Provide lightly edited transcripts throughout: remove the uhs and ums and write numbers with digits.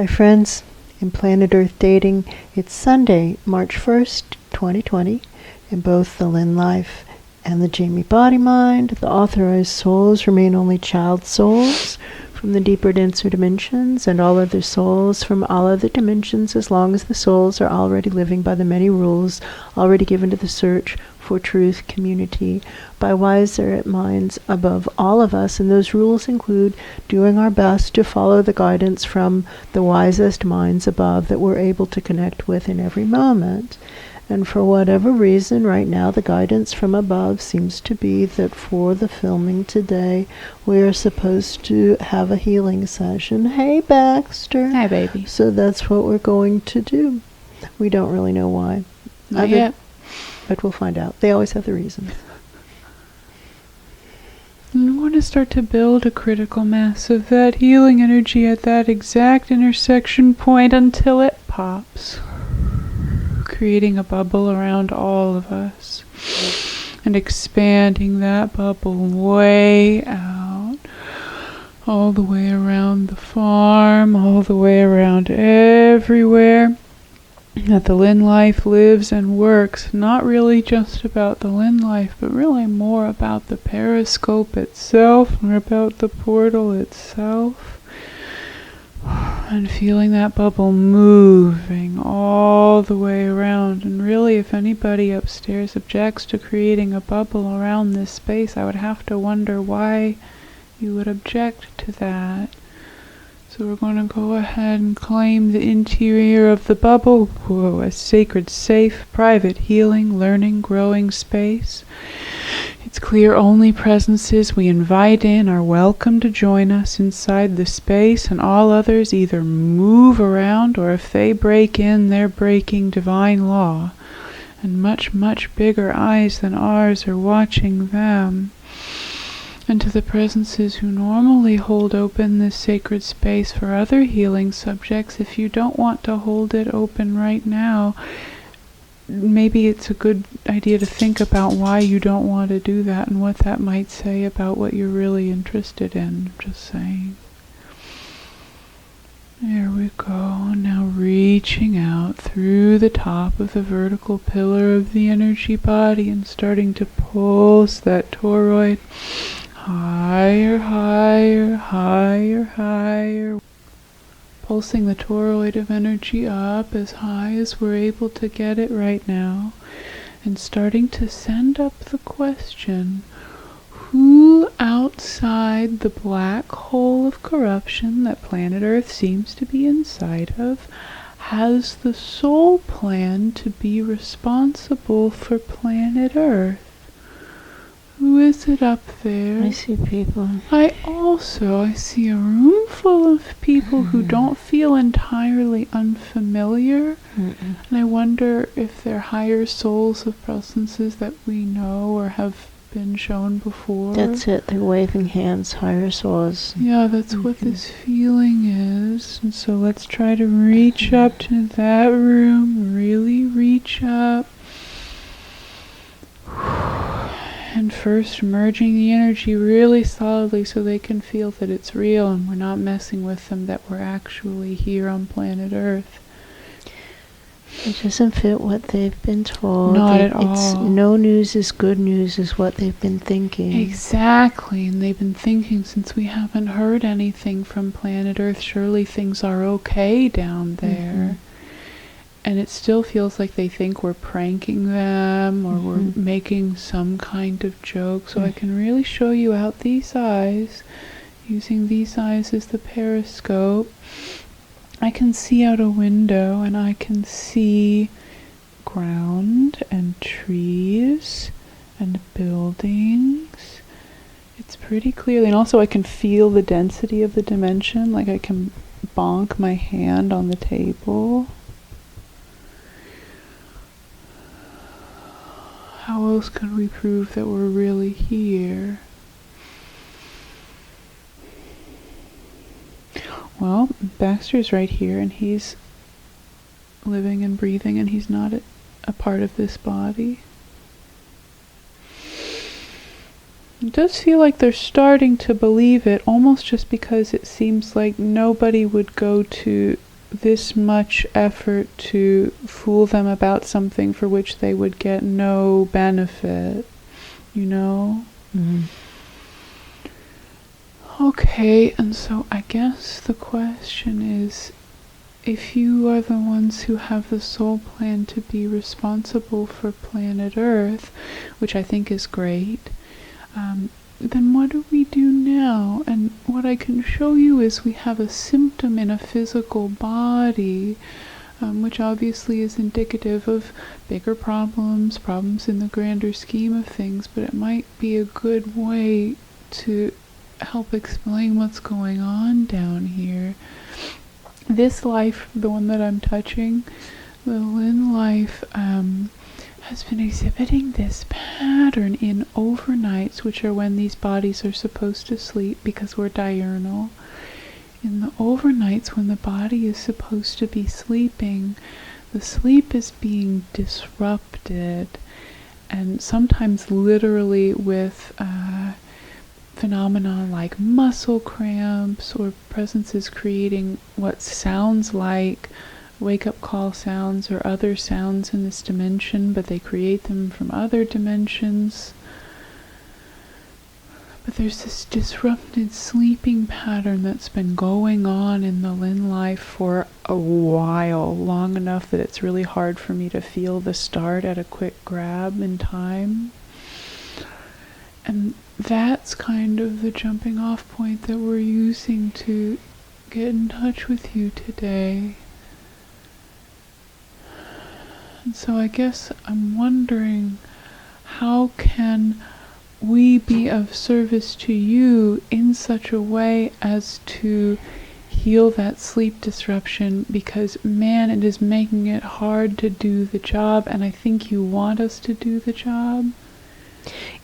Hi friends, in Planet Earth Dating, it's Sunday, March 1st, 2020, in both the Lynn Life and the Jamie Body Mind. The authorized souls remain only child souls from the deeper, denser dimensions, and all other souls from all other dimensions, as long as the souls are already living by the many rules already given to the search for truth community by wiser minds above all of us. And those rules include doing our best to follow the guidance from the wisest minds above that we're able to connect with in every moment. And for whatever reason, right now, the guidance from above seems to be that for the filming today, we are supposed to have a healing session. Hey, Baxter. Hi, baby. So that's what we're going to do. We don't really know why. Not yet. But we'll find out. They always have the reasons. And we want to start to build a critical mass of that healing energy at that exact intersection point until it pops, creating a bubble around all of us and expanding that bubble way out, all the way around the farm, all the way around everywhere that the Lynn Life lives and works. Not really just about the Lynn Life, but really more about the periscope itself, or about the portal itself. And feeling that bubble moving all the way around. And really, if anybody upstairs objects to creating a bubble around this space, I would have to wonder why you would object to that. So we're going to go ahead and claim the interior of the bubble, a sacred, safe, private, healing, learning, growing space. It's clear only presences we invite in are welcome to join us inside the space, and all others either move around, or if they break in, they're breaking divine law. And much, much bigger eyes than ours are watching them. And to the presences who normally hold open this sacred space for other healing subjects, if you don't want to hold it open right now, maybe it's a good idea to think about why you don't want to do that and what that might say about what you're really interested in. Just saying. There we go. Now reaching out through the top of the vertical pillar of the energy body and starting to pulse that toroid higher, higher, higher, higher. Pulsing the toroid of energy up as high as we're able to get it right now. And starting to send up the question, who outside the black hole of corruption that planet Earth seems to be inside of has the soul plan to be responsible for planet Earth? Who is it up there? I see people. I see a room full of people who don't feel entirely unfamiliar. And I wonder if they're higher souls of presences that we know or have been shown before. That's it. They're waving hands, higher souls. Yeah, that's what this feeling is. And so let's try to reach up to that room. Really reach up. And first merging the energy really solidly so they can feel that it's real and we're not messing with them, that we're actually here on planet Earth. It doesn't fit what they've been told. Not at all. It's no news is good news is what they've been thinking. Exactly, and they've been thinking since we haven't heard anything from planet Earth, surely things are okay down there. And it still feels like they think we're pranking them or we're making some kind of joke. So I can really show you out these eyes, using these eyes as the periscope. I can see out a window and I can see ground and trees and buildings. It's pretty clearly. And also I can feel the density of the dimension, like I can bonk my hand on the table. How else could we prove that we're really here? Well, Baxter's right here, and he's living and breathing, and he's not a part of this body. It does feel like they're starting to believe it, almost just because it seems like nobody would go to this much effort to fool them about something for which they would get no benefit, you know? Mm-hmm. Okay, and so I guess the question is, if you are the ones who have the soul plan to be responsible for planet Earth, which I think is great, then what do we do now? And what I can show you is we have a symptom in a physical body, which obviously is indicative of bigger problems in the grander scheme of things, but it might be a good way to help explain what's going on down here. This life, the one that I'm touching, the Lynn life, has been exhibiting this pattern in overnights, which are when these bodies are supposed to sleep because we're diurnal. In the overnights when the body is supposed to be sleeping, the sleep is being disrupted, and sometimes literally with phenomena like muscle cramps or presences creating what sounds like wake-up call sounds or other sounds in this dimension, but they create them from other dimensions. But there's this disrupted sleeping pattern that's been going on in the Lynn life for a while, long enough that it's really hard for me to feel the start at a quick grab in time. And that's kind of the jumping off point that we're using to get in touch with you today. And so I guess I'm wondering, how can we be of service to you in such a way as to heal that sleep disruption? Because man, it is making it hard to do the job, and I think you want us to do the job.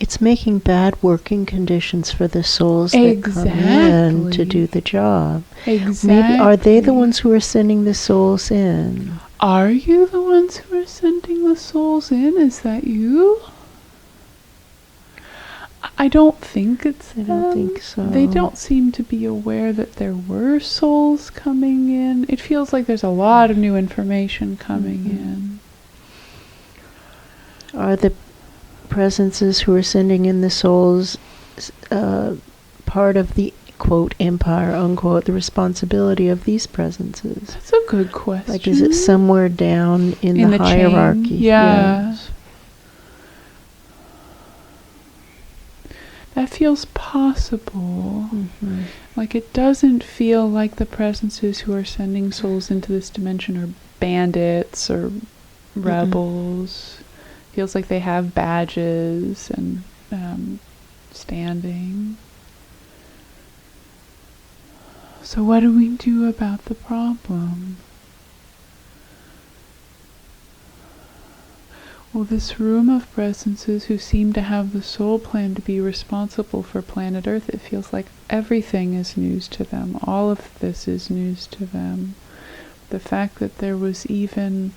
It's making bad working conditions for the souls that come in to do the job. Exactly. Maybe, are they the ones who are sending the souls in? Are you the ones who are sending the souls in? Is that you? I don't think it's them. I don't think so. They don't seem to be aware that there were souls coming in. It feels like there's a lot of new information coming in. Are the presences who are sending in the souls part of the, quote, empire, unquote, the responsibility of these presences? That's a good question. Like, is it somewhere down in the hierarchy? Chain? Yeah. Yes. That feels possible. Mm-hmm. Like, it doesn't feel like the presences who are sending souls into this dimension are bandits or rebels. Feels like they have badges and standing. So what do we do about the problem? Well, this room of presences who seem to have the soul plan to be responsible for planet Earth, it feels like everything is news to them. All of this is news to them. The fact that there was even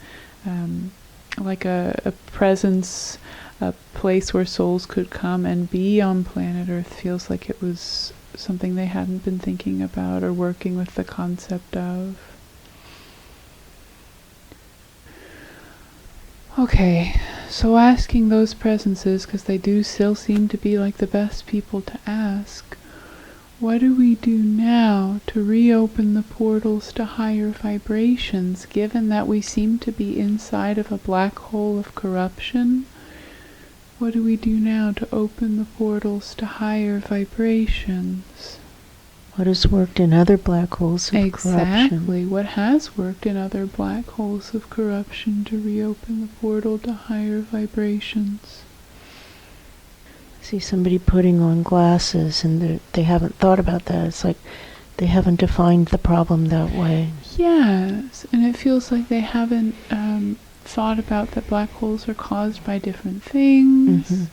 like a presence, a place where souls could come and be on planet Earth feels like it was something they hadn't been thinking about or working with the concept of. Okay, so asking those presences, because they do still seem to be like the best people to ask, what do we do now to reopen the portals to higher vibrations, given that we seem to be inside of a black hole of corruption? What do we do now to open the portals to higher vibrations? What has worked in other black holes of corruption? Exactly. What has worked in other black holes of corruption to reopen the portal to higher vibrations? See somebody putting on glasses and they haven't thought about that. It's like they haven't defined the problem that way. Yes, and it feels like they haven't thought about that black holes are caused by different things.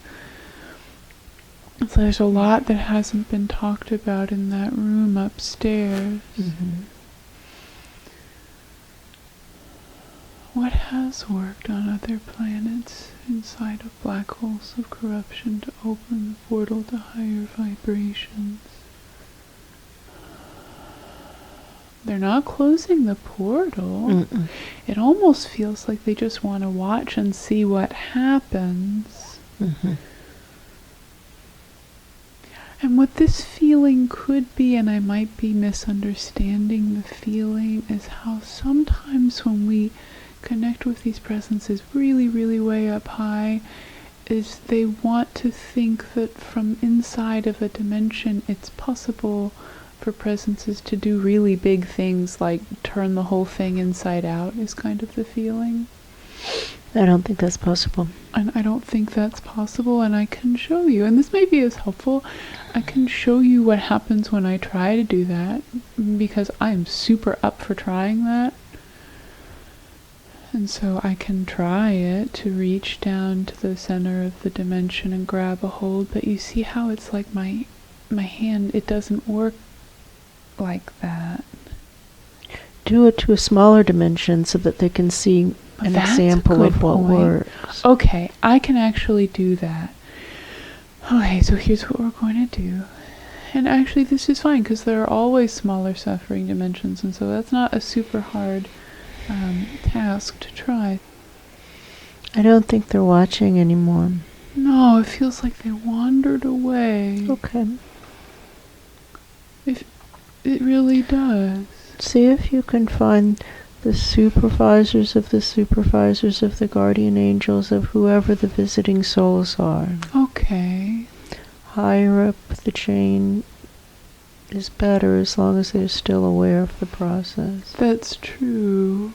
So there's a lot that hasn't been talked about in that room upstairs. What has worked on other planets inside of black holes of corruption to open the portal to higher vibrations? They're not closing the portal. Mm-mm. It almost feels like they just want to watch and see what happens. Mm-hmm. And what this feeling could be, and I might be misunderstanding the feeling, is how sometimes when we connect with these presences really, really way up high, is they want to think that from inside of a dimension it's possible for presences to do really big things, like turn the whole thing inside out, is kind of the feeling. I don't think that's possible. And I don't think that's possible, and I can show you, and this maybe is helpful, I can show you what happens when I try to do that, because I'm super up for trying that. And so I can try it to reach down to the center of the dimension and grab a hold, but you see how it's like my hand, it doesn't work like that. Do it to a smaller dimension so that they can see an That's example a of good what point. works. Okay, I can actually do that. Okay, so here's what we're going to do. And actually this is fine, because there are always smaller suffering dimensions, and so that's not a super hard task to try. I don't think they're watching anymore. No, it feels like they wandered away. Okay. It really does. See if you can find the supervisors of the guardian angels of whoever the visiting souls are. Okay. Higher up the chain is better as long as they're still aware of the process. That's true.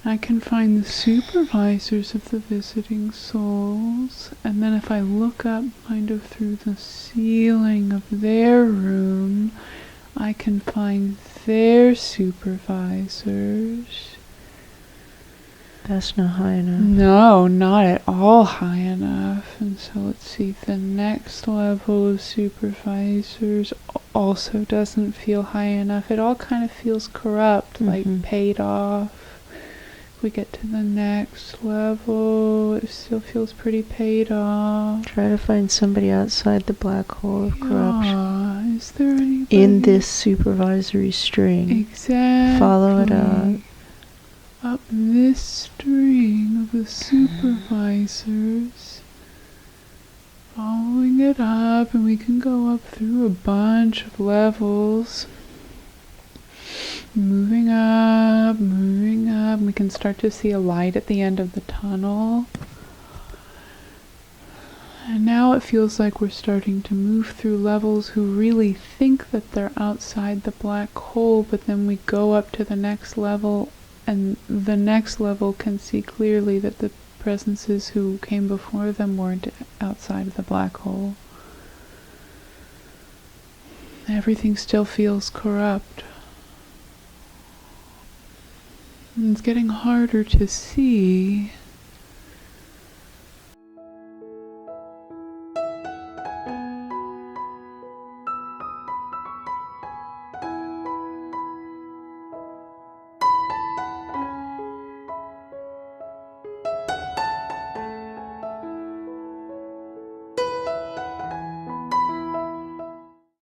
I can find the supervisors of the visiting souls, and then if I look up kind of through the ceiling of their room, I can find their supervisors. That's not high enough. No, not at all high enough. And so let's see, the next level of supervisors also doesn't feel high enough. It all kind of feels corrupt, like paid off. If we get to the next level, it still feels pretty paid off. Try to find somebody outside the black hole of corruption. Is there anybody? In this supervisory string. Exactly. Follow it up. Up this string of the supervisors. Following it up, and we can go up through a bunch of levels. Moving up, we can start to see a light at the end of the tunnel. And now it feels like we're starting to move through levels who really think that they're outside the black hole, but then we go up to the next level, and the next level can see clearly that the presences who came before them weren't outside of the black hole. Everything still feels corrupt. And it's getting harder to see.